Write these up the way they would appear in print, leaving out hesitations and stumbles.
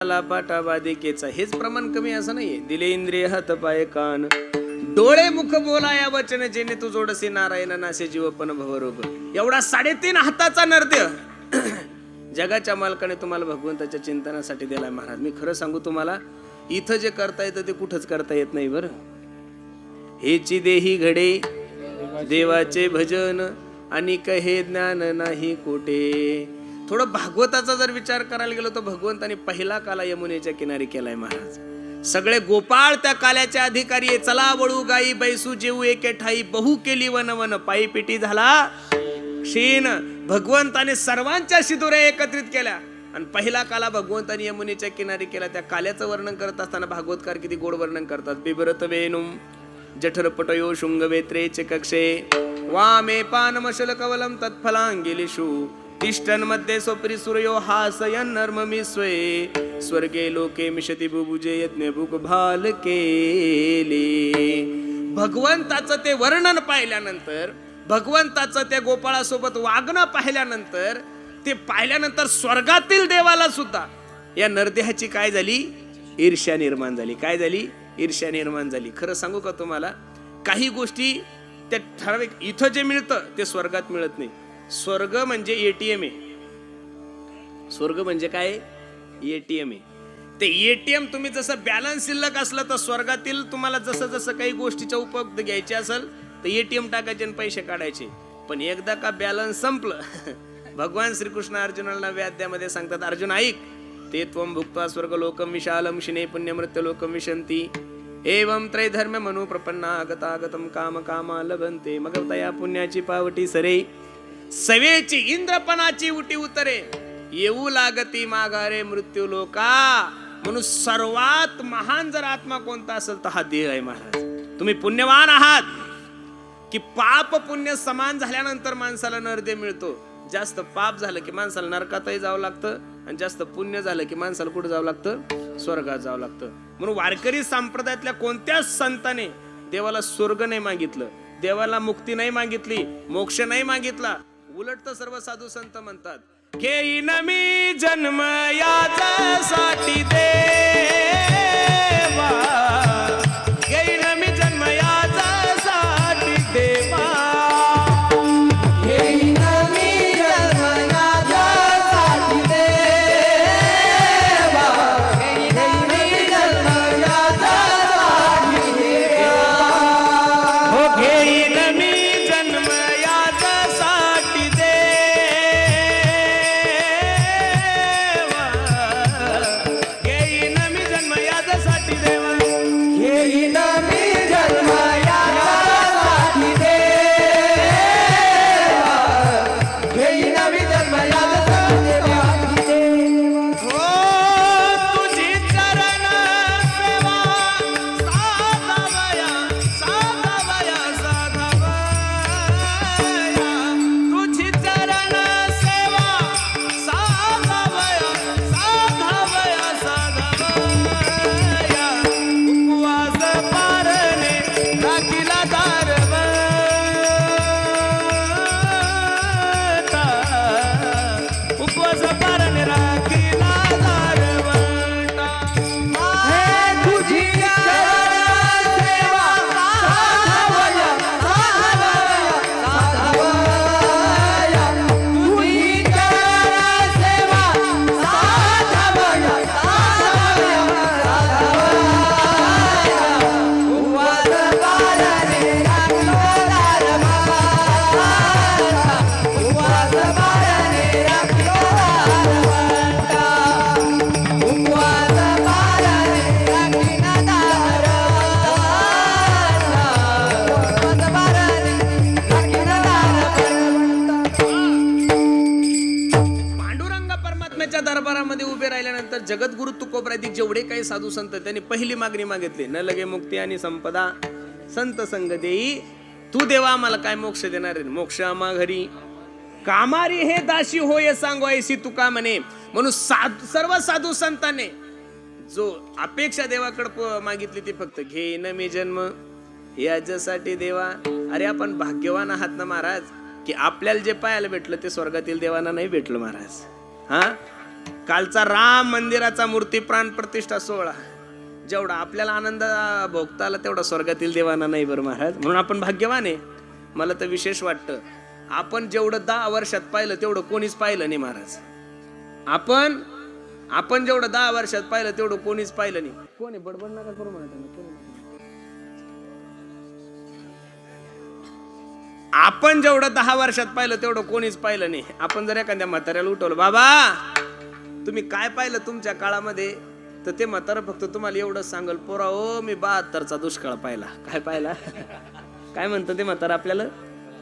पाटाबादिकेचा हेच प्रमाण कमी असं नाहीये. दिले इंद्रिय हात पाय कान डोळे मुख बोलाया वचन जेणे तू जोडसे नारायण नासे जीवपन भवरोग. एवढा 3.5 हाताचा नरदेह जगाच्या मालकाने तुम्हाला भगवंताच्या चिंतनासाठी दिलाय महाराज. मी खरं सांगू तुम्हाला, इथं जे करता येतं ते कुठंच करता येत नाही बरं. हेची देही घडे देवाचे भजन आणि कहे ज्ञान नाही कोठे. थोडं भागवताचा जर विचार करायला गेलो तर भगवंताने पहिला काला यमुनेच्या किनारी केलाय महाराज. सगळे गोपाळ त्या काल्याचे अधिकारी आहे. चला वळू गाई बैसू जेऊ एके ठाई बहु केली वन वन पायी पिटी झाला क्षीण. भगवंताने सर्वांच्या शिदोऱ्या एकत्रित केल्या आणि पहिला काला भगवंताने यमुनेच्या किनारी केला. त्या काल्याचं वर्णन करत असताना भागवतकार किती गोड वर्णन करतात. बिभरत वेणुम जठरपटयो शृंगवेत्रेचे कक्षे वामे पानमशल कवलम तत्फलांगिलिषु तिष्ठन मध्ये स्वप्री सूर्यो हासयन नर्ममी स्वे स्वर्गे लोके मिशती बुबुजे यज्ञ भूक भाल केले. भगवंताचं ते वर्णन पाहिल्यानंतर, भगवंताचं त्या गोपाळासोबत वागणं पाहिल्यानंतर, ते पाहिल्यानंतर स्वर्गातील देवाला सुद्धा या नरदेहाची काय झाली? ईर्ष्या निर्माण झाली. काय झाली? ईर्ष्या निर्माण झाली. खरं सांगू का तुम्हाला, काही गोष्टी त्या ठराविक इथं जे मिळतं ते स्वर्गात मिळत नाही. स्वर्ग म्हणजे एटीएम आहे. स्वर्ग म्हणजे काय? एटीएम आहे. ते एटीएम तुम्ही जसं बॅलन्स शिल्लक असलं तर स्वर्गातील तुम्हाला जसं जसं काही गोष्टीचा उपयोग घ्यायचे असेल तर एटीएम टाकायचे आणि पैसे काढायचे. पण एकदा का बॅलन्स संपलं, भगवान श्रीकृष्ण अर्जुनाला व्याध्यामध्ये सांगतात, अर्जुन ऐक, ते त्वं भुक्त्वा स्वर्ग लोकम विशालम शिने पुण्यमृत्य लोकम विशंती एवं त्रैधर्म्य मनु प्रपन्ना गतागतम काम कामा लभन्ते. मग तया पुण्याची पावटी सरे सवेची इंद्रपणाची उटी उतरे येऊ लागती माघारे मृत्यू लोका. म्हणून सर्वात महान जर आत्मा कोणता असेल तर हा देह आहे महाराज. तुम्ही पुण्यवान आहात की पाप पुण्य समान झाल्यानंतर माणसाला नरदेह मिळतो. जास्त पाप झालं की माणसाला नरकातही जावं लागतं आणि जास्त पुण्य झालं की माणसाला कुठं जावं लागतं? स्वर्गात जावं लागतं. म्हणून वारकरी संप्रदायातल्या कोणत्याच संताने देवाला स्वर्ग नाही मागितलं, देवाला मुक्ती नाही मागितली, मोक्ष नाही मागितला. उलट तर सर्व साधू संत म्हणतात, घेईन मी जन्म याच्यासाठी देवा, घेईन मी जन्म याच्यासाठी देवा, घेईन मी जन्म याच्यासाठी देवा, घेईन मी जन्म याच्यासाठी देवा, हो घेईन मी जन्म दरबारामध्ये उभे राहिल्यानंतर जगद्गुरु तुकोबरादी जेवढे काही साधू संत त्यांनी पहिली मागणी मागितली, न लगे मुक्ती आणि संपदा संत संग देई. तू देवा आम्हाला काय मोक्ष देणार आहे? मोक्ष आम्हा घरी कामारी हे दाशी होय सांगो ऐसी तुका म्हणे. म्हणून सर्व साधू संतांनी जो अपेक्षा देवाकडे मागितली ती फक्त घेईन मी जन्म याच्यासाठी देवा. अरे आपण भाग्यवान आहात ना महाराज की आपल्याला जे पाहायला भेटलं ते स्वर्गातील देवांना नाही भेटलं महाराज. हा कालचा राम मंदिराचा मूर्ती प्राण प्रतिष्ठा सोहळा, जेवढा आपल्याला आनंद भोगता आला तेवढा स्वर्गातील देवाना नाही बरं महाराज. म्हणून आपण भाग्यवान आहे. मला तर विशेष वाटतं, आपण जेवढं 10 वर्षात पाहिलं तेवढं कोणीच पाहिलं नाही महाराज. आपण जेवढं 10 वर्षात पाहिलं तेवढं कोणीच पाहिलं नाही. कोणी बडबड नका करू म्हणत. आपण जेवढं 10 वर्षात पाहिलं तेवढं कोणीच पाहिलं नाही. आपण जर एखाद्या म्हाताऱ्याला उठवलं, बाबा तुम्ही काय पाहिलं तुमच्या काळामध्ये, तर ते म्हातारं फक्त तुम्हाला एवढंच सांगल, पोरा ओ मी 72चा दुष्काळ पाहिला. काय पाहिला? काय म्हणतं ते म्हातारं आपल्याला?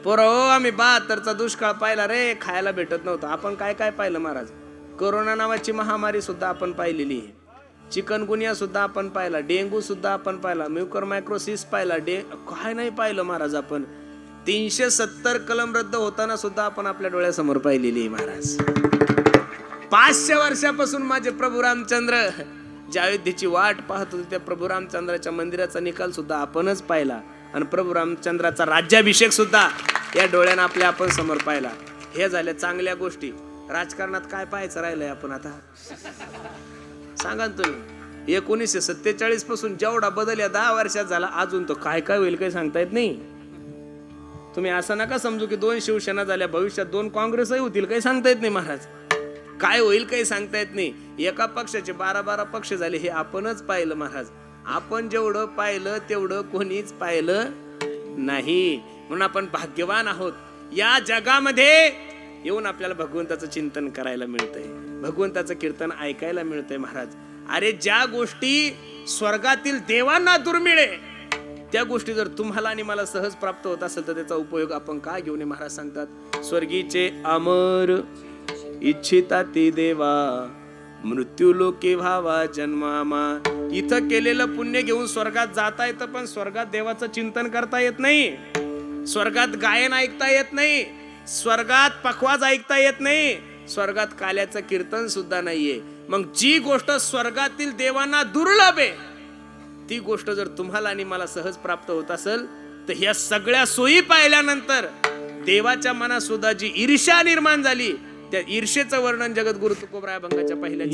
पोरा ओ आम्ही 72चा दुष्काळ पाहिला रे, खायला भेटत नव्हतं. आपण काय काय पाहिलं महाराज? कोरोना नावाची महामारी सुद्धा आपण पाहिलेली आहे. चिकनगुनिया सुद्धा आपण पाहिला, डेंगू सुद्धा आपण पाहिला, म्युकरमायक्रोसिस पाहिला, काय नाही पाहिलं महाराज आपण. 370 कलम रद्द होताना सुद्धा आपण आपल्या डोळ्यासमोर पाहिलेली आहे महाराज. 500 वर्षापासून माझे प्रभू रामचंद्र ज्या अयोध्येची वाट पाहत होते, त्या प्रभू रामचंद्राच्या मंदिराचा निकाल सुद्धा आपणच पाहिला. आणि प्रभू रामचंद्राचा राज्याभिषेक सुद्धा या डोळ्यानं आपल्या आपण समोर पाहिला. हे झाल्या चांगल्या गोष्टी. राजकारणात काय पाहायचं राहिलंय आपण आता? सांगा तुम्ही. 1947 पासून जेवढा बदल या 10 वर्षात झाला, अजून तो काय काय होईल काही सांगता येत नाही. तुम्ही असं नका समजू की 2 शिवसेना झाल्या, भविष्यात 2 काँग्रेसही होतील, काही सांगता येत नाही महाराज. काय होईल काही सांगता येत नाही. एका पक्षाचे 12 पक्ष झाले, हे आपणच पाहिलं महाराज. आपण जेवढं पाहिलं तेवढं कोणीच पाहिलं नाही. म्हणून आपण भाग्यवान आहोत. या जगामध्ये येऊन आपल्याला भगवंताचं चिंतन करायला मिळतंय, भगवंताचं कीर्तन ऐकायला मिळतंय महाराज. अरे ज्या गोष्टी स्वर्गातील देवांना दुर्मिळ आहे, त्या गोष्टी जर तुम्हाला आणि मला सहज प्राप्त होत असेल तर त्याचा उपयोग आपण काय घेऊ नये. महाराज सांगतात, स्वर्गीचे अमर इच्छिता ते देवा, मृत्यू लोके व्हावा जन्मामा. इथं केलेलं पुण्य घेऊन स्वर्गात जाता येतं, पण स्वर्गात देवाचं चिंतन करता येत नाही. स्वर्गात गायन ऐकता येत नाही, स्वर्गात पखवाज ऐकता येत नाही, स्वर्गात काल्याचं कीर्तन सुद्धा नाहीये. मग जी गोष्ट स्वर्गातील देवांना दुर्लभ आहे, ती गोष्ट जर तुम्हाला आणि मला सहज प्राप्त होत असेल, तर ह्या सगळ्या सोयी पाहिल्यानंतर देवाच्या मनात सुद्धा जी ईर्ष्या निर्माण झाली, त्या ईर्षेचं वर्णन जगद्गुरु तुकोबराय अभंगाच्या पहिल्या